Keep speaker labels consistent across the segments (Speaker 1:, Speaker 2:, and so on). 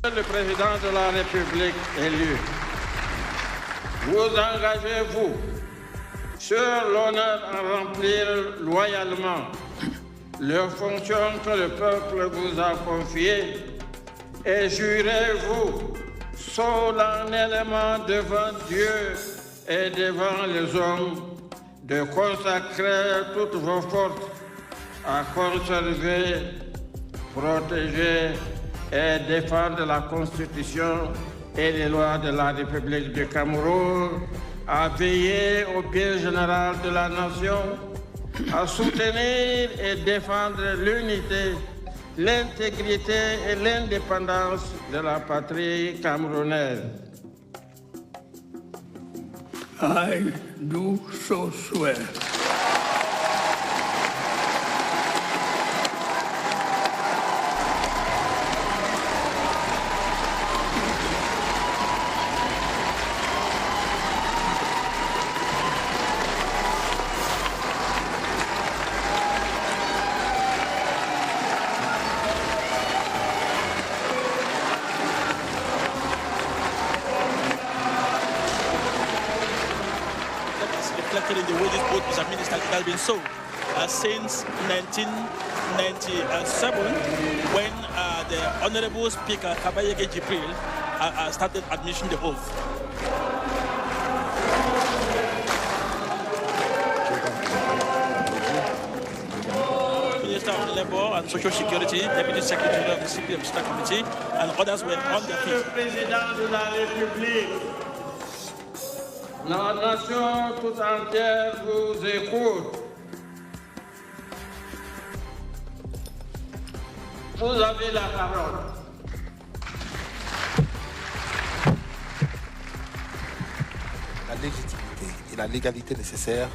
Speaker 1: Le président de la République élu, vous engagez-vous sur l'honneur à remplir loyalement les fonctions que le peuple vous a confiées et jurez-vous solennellement devant Dieu et devant les hommes de consacrer toutes vos forces à conserver, protéger et défendre la Constitution et les lois de la République du Cameroun, à veiller au bien général de la nation, à soutenir et défendre l'unité, l'intégrité et l'indépendance de la patrie camerounaise.
Speaker 2: I do so swear.
Speaker 3: In the way this boat was administered, it has been so since 1997, when the Honorable Speaker Kabayege Jibril started administering the oath. Minister of Labour and Social Security, Deputy Secretary of the CPM State Committee, and others were on their feet.
Speaker 1: Président de la République, la nation tout entière vous écoute. Vous avez la parole.
Speaker 4: La légitimité et la légalité nécessaires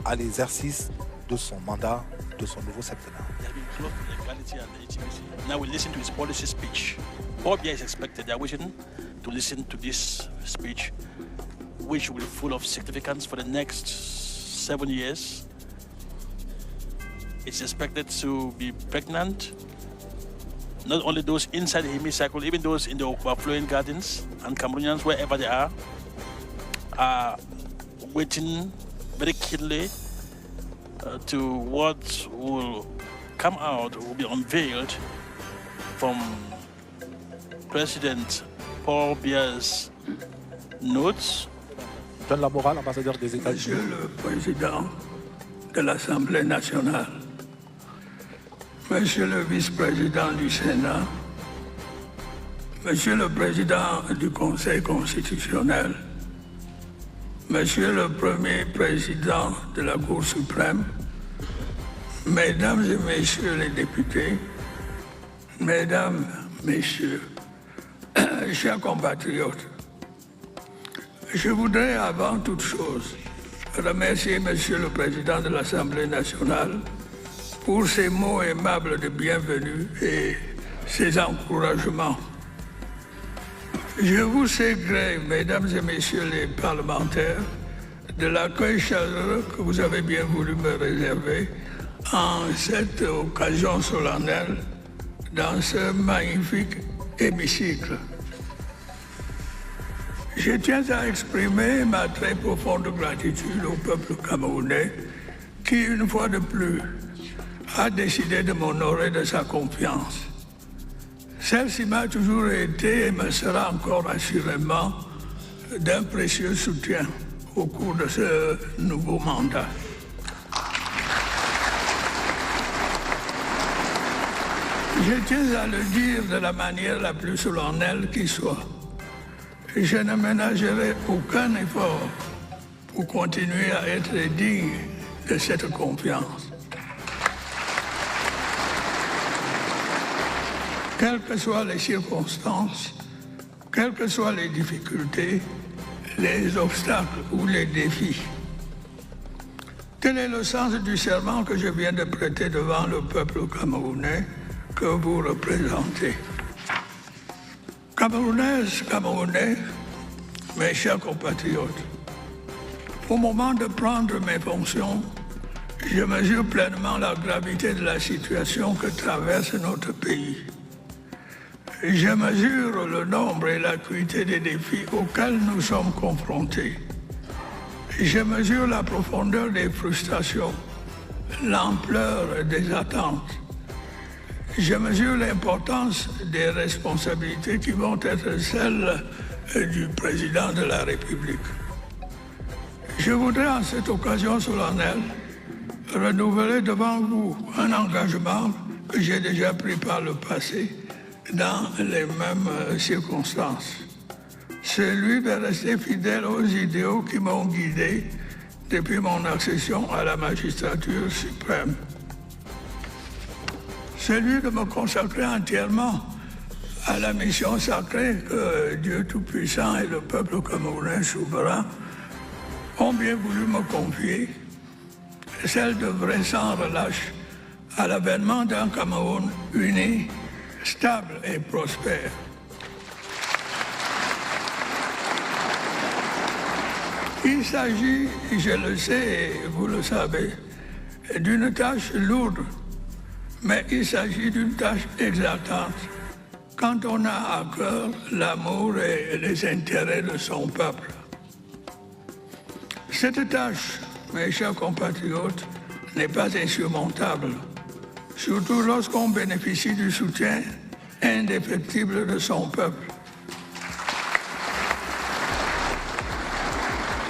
Speaker 4: à l'exercice de son mandat, de son nouveau septennat.
Speaker 3: Now we listen to his policy speech. All Bia is expected. They are waiting to listen to this speech, which will be full of significance for the next 7 years. It's expected to be pregnant. Not only those inside the hemicycle, even those in the overflowing gardens, and Cameroonians, wherever they are waiting very keenly to what will come out, will be unveiled from President Paul Bia's notes.
Speaker 4: John Lamoral, ambassadeur des États-Unis.
Speaker 2: Monsieur le Président de l'Assemblée nationale, Monsieur le Vice-président du Sénat, Monsieur le Président du Conseil constitutionnel, Monsieur le Premier Président de la Cour suprême, Mesdames et Messieurs les députés, Mesdames, Messieurs, chers compatriotes, je voudrais avant toute chose remercier Monsieur le Président de l'Assemblée nationale pour ses mots aimables de bienvenue et ses encouragements. Je vous sais gré, Mesdames et Messieurs les parlementaires, de l'accueil chaleureux que vous avez bien voulu me réserver en cette occasion solennelle dans ce magnifique hémicycle. Je tiens à exprimer ma très profonde gratitude au peuple camerounais qui, une fois de plus, a décidé de m'honorer de sa confiance. Celle-ci m'a toujours été et me sera encore assurément d'un précieux soutien au cours de ce nouveau mandat. Je tiens à le dire de la manière la plus solennelle qui soit. Je ne ménagerai aucun effort pour continuer à être digne de cette confiance. Quelles que soient les circonstances, quelles que soient les difficultés, les obstacles ou les défis. Tel est le sens du serment que je viens de prêter devant le peuple camerounais que vous représentez. Camerounaises, Camerounais, mes chers compatriotes, au moment de prendre mes fonctions, je mesure pleinement la gravité de la situation que traverse notre pays. Je mesure le nombre et l'acuité des défis auxquels nous sommes confrontés. Je mesure la profondeur des frustrations, l'ampleur des attentes. Je mesure l'importance des responsabilités qui vont être celles du président de la République. Je voudrais en cette occasion solennelle renouveler devant vous un engagement que j'ai déjà pris par le passé dans les mêmes circonstances. Celui de rester fidèle aux idéaux qui m'ont guidé depuis mon accession à la magistrature suprême. Celui de me consacrer entièrement à la mission sacrée que Dieu Tout-Puissant et le peuple camerounais souverain ont bien voulu me confier, celle de vrai sans relâche à l'avènement d'un Cameroun uni, stable et prospère. Il s'agit, je le sais et vous le savez, d'une tâche lourde, mais il s'agit d'une tâche exaltante quand on a à cœur l'amour et les intérêts de son peuple. Cette tâche, mes chers compatriotes, n'est pas insurmontable, surtout lorsqu'on bénéficie du soutien indéfectible de son peuple.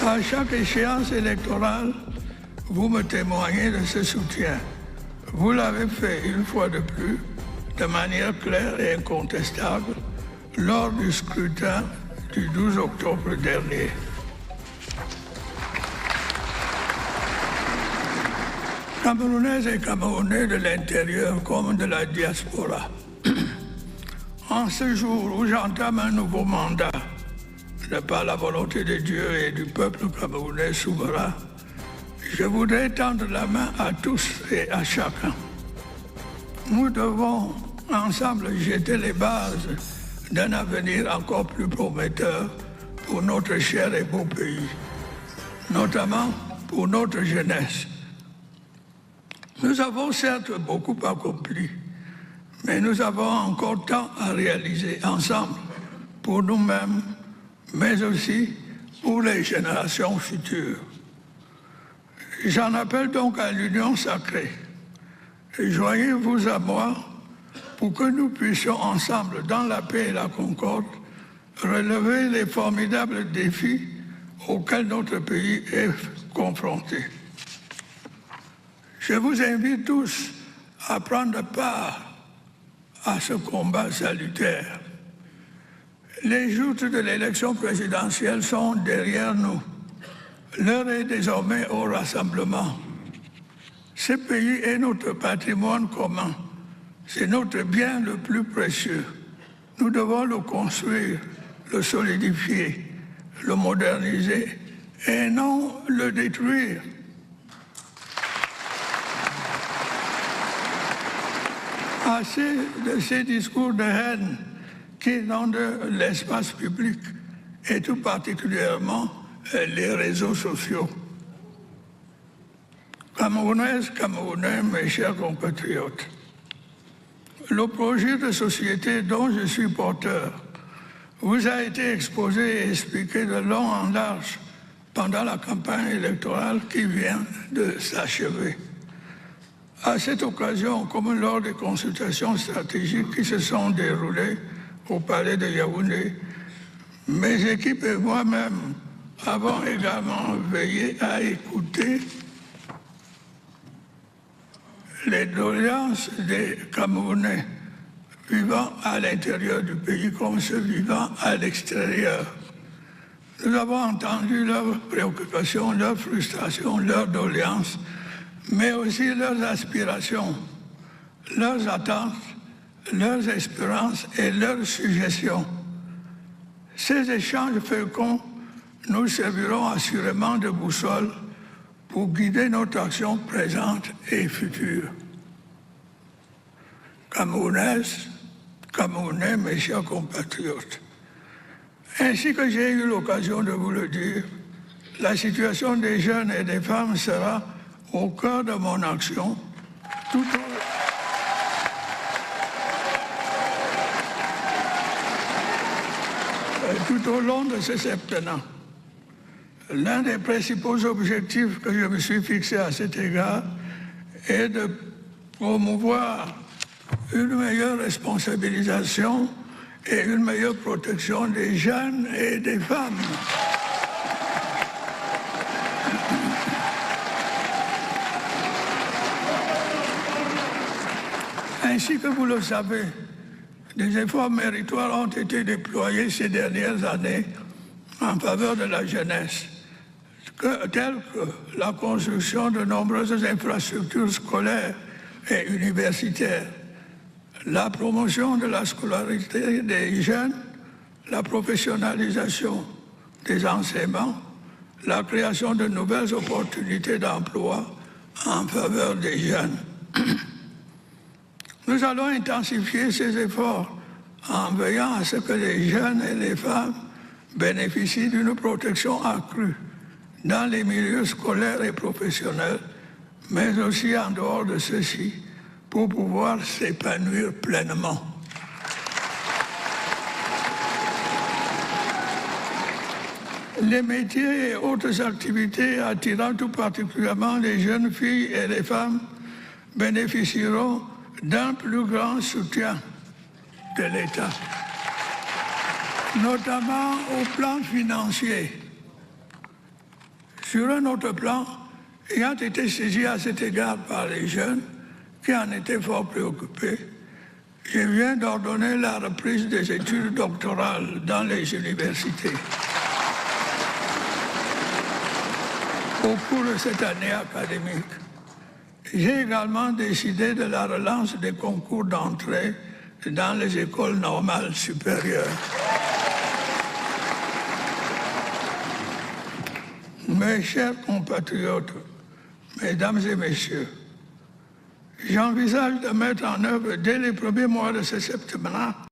Speaker 2: À chaque échéance électorale, vous me témoignez de ce soutien. Vous l'avez fait une fois de plus, de manière claire et incontestable, lors du scrutin du 12 octobre dernier. Camerounaises et Camerounais de l'intérieur comme de la diaspora, en ce jour où j'entame un nouveau mandat, de par la volonté de Dieu et du peuple camerounais souverain, je voudrais tendre la main à tous et à chacun. Nous devons ensemble jeter les bases d'un avenir encore plus prometteur pour notre cher et beau pays, notamment pour notre jeunesse. Nous avons certes beaucoup accompli, mais nous avons encore tant à réaliser ensemble pour nous-mêmes, mais aussi pour les générations futures. J'en appelle donc à l'union sacrée. Joignez-vous à moi pour que nous puissions ensemble, dans la paix et la concorde, relever les formidables défis auxquels notre pays est confronté. Je vous invite tous à prendre part à ce combat salutaire. Les joutes de l'élection présidentielle sont derrière nous. L'heure est désormais au rassemblement. Ce pays est notre patrimoine commun. C'est notre bien le plus précieux. Nous devons le construire, le solidifier, le moderniser et non le détruire. Assez de ces discours de haine qui inondent l'espace public et tout particulièrement les réseaux sociaux. Camerounaises, Camerounais, mes chers compatriotes, le projet de société dont je suis porteur vous a été exposé et expliqué de long en large pendant la campagne électorale qui vient de s'achever. À cette occasion, comme lors des consultations stratégiques qui se sont déroulées au palais de Yaoundé, mes équipes et moi-même avons également veillé à écouter les doléances des Camerounais vivant à l'intérieur du pays comme ceux vivant à l'extérieur. Nous avons entendu leurs préoccupations, leurs frustrations, leurs doléances, mais aussi leurs aspirations, leurs attentes, leurs espérances et leurs suggestions. Ces échanges féconds nous serviront assurément de boussole pour guider notre action présente et future. Camerounaises, Camerounais, mes chers compatriotes, ainsi que j'ai eu l'occasion de vous le dire, la situation des jeunes et des femmes sera au cœur de mon action tout tout au long de ce septennat. L'un des principaux objectifs que je me suis fixé à cet égard est de promouvoir une meilleure responsabilisation et une meilleure protection des jeunes et des femmes. Ainsi que vous le savez, des efforts méritoires ont été déployés ces dernières années en faveur de la jeunesse, tels que la construction de nombreuses infrastructures scolaires et universitaires, la promotion de la scolarité des jeunes, la professionnalisation des enseignements, la création de nouvelles opportunités d'emploi en faveur des jeunes. Nous allons intensifier ces efforts en veillant à ce que les jeunes et les femmes bénéficient d'une protection accrue dans les milieux scolaires et professionnels, mais aussi en dehors de ceux-ci, pour pouvoir s'épanouir pleinement. Les métiers et autres activités attirant tout particulièrement les jeunes filles et les femmes bénéficieront d'un plus grand soutien de l'État, notamment au plan financier. Sur un autre plan, ayant été saisi à cet égard par les jeunes qui en étaient fort préoccupés, je viens d'ordonner la reprise des études doctorales dans les universités. Au cours de cette année académique, j'ai également décidé de la relance des concours d'entrée dans les écoles normales supérieures. Mes chers compatriotes, mesdames et messieurs, j'envisage de mettre en œuvre dès les premiers mois de ce septennat